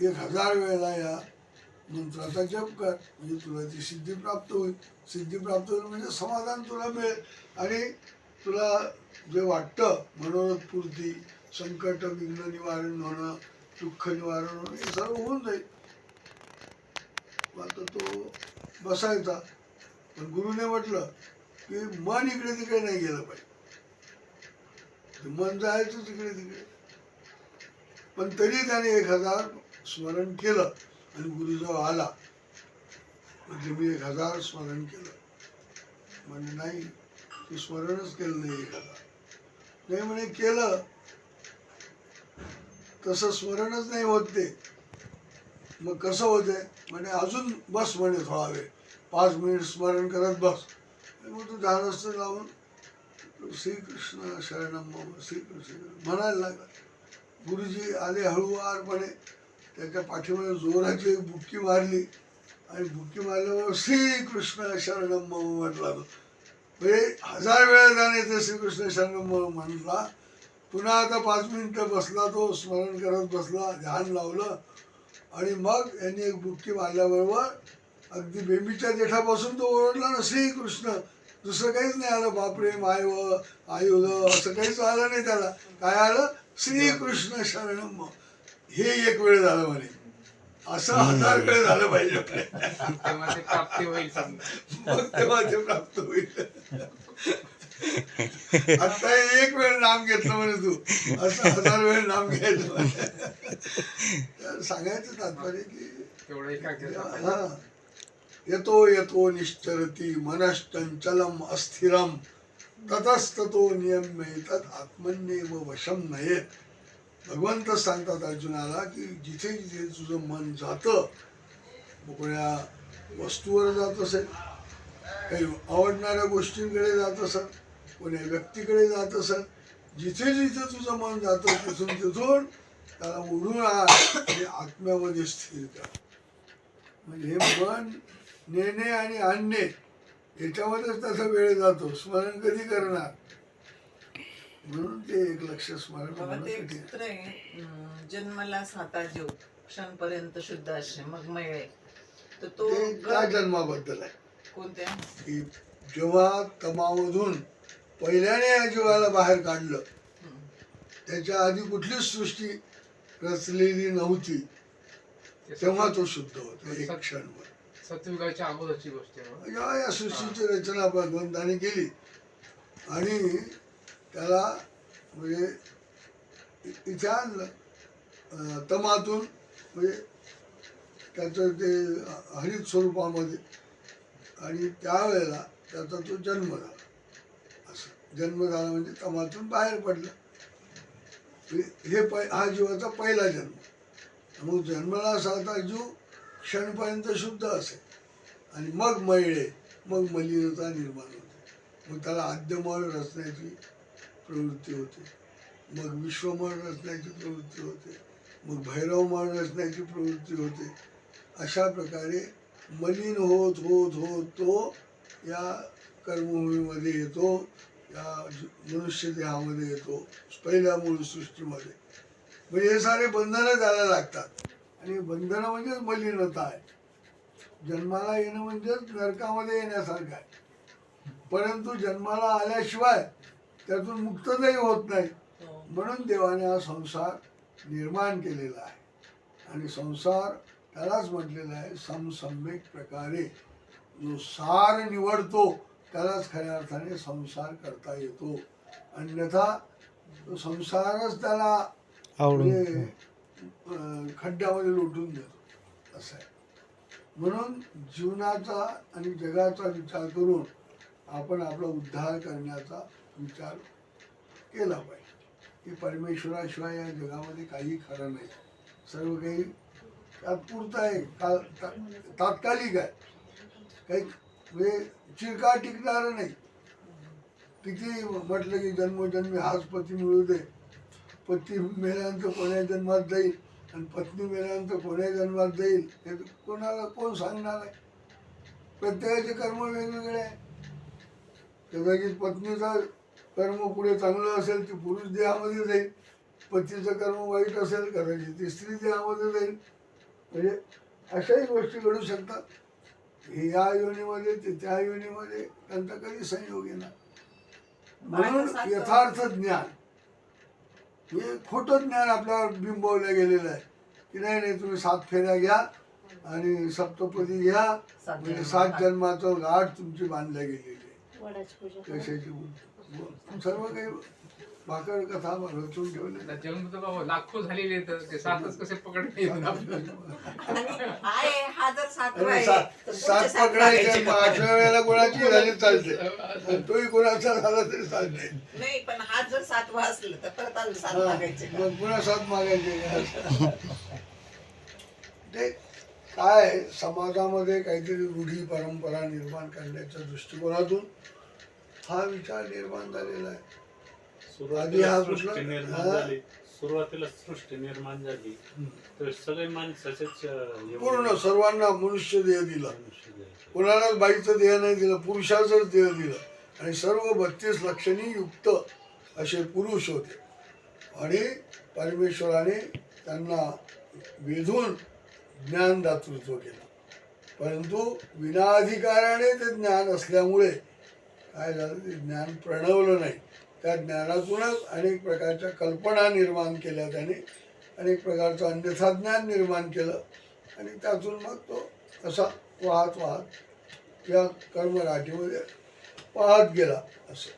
1000 वेळेला या मंत्राचा जप कर, म्हणजे तुला ती सिद्धी प्राप्त होईल. सिद्धी प्राप्त होईल म्हणजे समाधान तुला मिळेल आणि तुला जे वाटतं मनोरथ पूर्ती, संकट विघ्न निवारण होणं, दुःख निवारण होणं, हे सर्व होऊन जाईल. आता तो बसायचा, पण गुरुने म्हटलं की मन इकडे तिकडे नाही गेलं पाहिजे. मन जायचं तिकडे तिकडे, पण तरी त्याने 1000 स्मरण केलं आणि गुरुजवळ आला. म्हणजे मी 1000 स्मरण केलं. म्हणजे नाही, ते स्मरणच केलं नाही 1000. नाही म्हणे केलं तसं स्मरणच नाही होत ते. मग कसं होते म्हणे अजून बस म्हणे थोडा वेळ, 5 मिनिट स्मरण करत बस. मग तू झाडस्त लावून श्रीकृष्ण शरणम मम श्रीकृष्ण म्हणायला लागला. गुरुजी आले हळूवारपणे, त्याच्या पाठीमध्ये जोराची एक बुक्की मारली आणि बुक्की मारल्यावर श्रीकृष्ण शरणम मम म्हटला. म्हणजे 1000 वेळा त्याने ते श्रीकृष्ण शरणम मम म्हटला. पुन्हा आता 5 मिनिटं बसला, तो स्मरण करत बसला, ध्यान लावलं आणि मग यांनी एक बुक्की मारल्याबरोबर अगदी बेंबीच्या देठापासून तो ओरडला ना श्रीकृष्ण. दुसरं काहीच नाही आलं, बापरे माय व आयुध असं काहीच आलं नाही त्याला. काय आलं? श्रीकृष्ण शरणम. हे एक वेळ झालं म्हणे. असं 1000 वेळ झालं पाहिजे. तेव्हा ते प्राप्ती होईल समजा. मग तेव्हा ते प्राप्त होईल. आता एक वेळ नाम घेतलं म्हणे तू, असं 1000 वेळ नाम घ्यायचं. सांगायचं तात्पर्य की तेवढं एकाग्रता पाहिजे. हा, यतो यतो निश्चरती मनश्चंचलम अस्थिरम ततस्ततो नियम्य तत् आत्मन्येव वशम नयेत. भगवंत सांगतात अर्जुनाला की जिथे जिथे तुझं मन जातं, मोकळ्या वस्तूवर जात असेल, काही आवडणाऱ्या गोष्टींकडे जात असेल, कोण्या व्यक्तीकडे जात असेल, जिथे जिथे तुझं मन जातं तिथून तिथून त्याला ओढून आणि आत्म्यामध्ये स्थिर कर. म्हणजे हे मन नेणे आणि आणणे याच्यामध्येच त्याचा वेळ जातो. स्मरण कधी करणार? म्हणून ते एक लक्ष स्मरण होणं ते कठीण. सूत्र आहे, जन्मला साता जीव क्षणपर्यंत शुद्ध असणे मग मिळे. तर तो ते त्या जन्माबद्दल आहे कोणत्या? की जेव्हा तमामधून पहिल्याने या जीवाला बाहेर काढलं, त्याच्या आधी कुठलीच सृष्टी रचलेली नव्हती, तेव्हा तो शुद्ध होतो एक क्षणभर. सतयुगाच्या अगोदरची गोष्ट आहे. जेव्हा या सृष्टीची रचना भगवंताने केली आणि त्याला म्हणजे इथे आणलं तमातून, म्हणजे त्याचं ते हरित स्वरूपामध्ये, आणि त्यावेळेला त्याचा तो जन्म झाला. असं जन्म झाला म्हणजे तमातून बाहेर पडलं. हे हा जीवाचा पहिला जन्म. मग जन्माला साता जीव क्षणपर्यंत शुद्ध असेल आणि मग मळले, मग मलिनता निर्माण होते. मग त्याला आद्यमळ रचण्याची प्रवृत्ती होते, मग विश्वमळ रचण्याची प्रवृत्ती होते, मग भैरवमळ रचण्याची प्रवृत्ती होते. अशा प्रकारे मलिन होत होत होत तो या कर्मभूमीमध्ये येतो, या मनुष्य देहामध्ये येतो, पहिल्या मूळ सृष्टीमध्ये. म्हणजे हे सारे बंधनं त्याला लागतात आणि बंधनं म्हणजेच मलिनता आहे. जन्माला येणं म्हणजेच नरकामध्ये येण्यासारखं आहे. परंतु जन्माला आल्याशिवाय त्यातून मुक्तताही होत नाही. म्हणून देवाने हा संसार निर्माण केलेला आहे आणि संसार त्यालाच म्हटलेला आहे समसम्यक प्रकारे. जो सार निवडतो त्यालाच खऱ्या अर्थाने संसार करता येतो. अन्यथा तो संसारच त्याला म्हणजे खड्ड्यामध्ये लोटून देतो, असं आहे. म्हणून जीवनाचा आणि जगाचा विचार करून आपण आपला उद्धार करण्याचा विचार केला पाहिजे. की परमेश्वराशिवाय या जगामध्ये काही खरं नाही. सर्व काही तात्पुरतं आहे, तात्कालिक आहे, काही म्हणजे चिरकाळ टिकणारं नाही. किती म्हटलं की जन्मोजन्मी हाच पती मिळू दे, पती मेल्यानंतर कोण्या जन्मात जाईल आणि पत्नी मेल्यानंतर कोण्या जन्मात जाईल हे कोणाला कोण सांगणार आहे? प्रत्येकाचे कर्म वेगवेगळे आहे. कदाचित पत्नीचं कर्म पुढे चांगलं असेल ती पुरुष देहामध्ये जाईल, पतीचं कर्म वाईट असेल कदाचित ती स्त्री देहामध्ये जाईल. म्हणजे अशाही गोष्टी घडू शकतात. हे या योनीमध्ये ते त्या योनीमध्ये त्यांचा कधी संयोग येणार. म्हणून यथार्थ ज्ञान हे खोटं ज्ञान आपल्यावर बिंबवलं गेलेलं आहे की नाही नाही तुम्ही 7 फेऱ्या घ्या आणि सप्तपदी घ्या म्हणजे 7 जन्माचं गाठ तुमची बांधल्या गेलेली आहे. कशाची सर्व काही भाकड कथा रचून ठेवले. आता जन्म तर बाबा लाखो झालेले तर ते 7च कसे पकडले हा जर सातवा आहे, तर पुढचे 7 सात पकडायचे लागायचे. 8व्या वेळेला कोणाची झाली चालते आणि तोही कोणाचा झाला तरी चालते. नाही पण हा जर सातवा असलं तर परत अजून 7 हा, लागायचे का? मग पुन्हा 7 मागायचे. ते काय समाजामध्ये काहीतरी रूढी परंपरा निर्माण करण्याच्या दृष्टिकोनातून हा विचार निर्माण झालेला आहे. आधी हा कुठला सुरुवातीला सृष्टी निर्माण झाली तर सगळे माणसाचेच पूर्ण सर्वांना मनुष्य देह दिला. कोणालाच बाईचं देह नाही दिलं, पुरुषाचंच देह दिलं आणि सर्व 32 लक्षणी युक्त असे पुरुष होते आणि परमेश्वराने त्यांना वेधून ज्ञानदातृत्व केलं. परंतु विनाधिकाराने ते ज्ञान असल्यामुळे काय झालं, ते ज्ञान प्रणवलं नाही. त्या ज्ञानातूनच अनेक प्रकारच्या कल्पना निर्माण केल्या त्याने, अनेक प्रकारचं अन्यथा ज्ञान निर्माण केलं आणि त्यातून मग तो असा वाहत वाहत या कर्मराजीमध्ये वाहत गेला असं.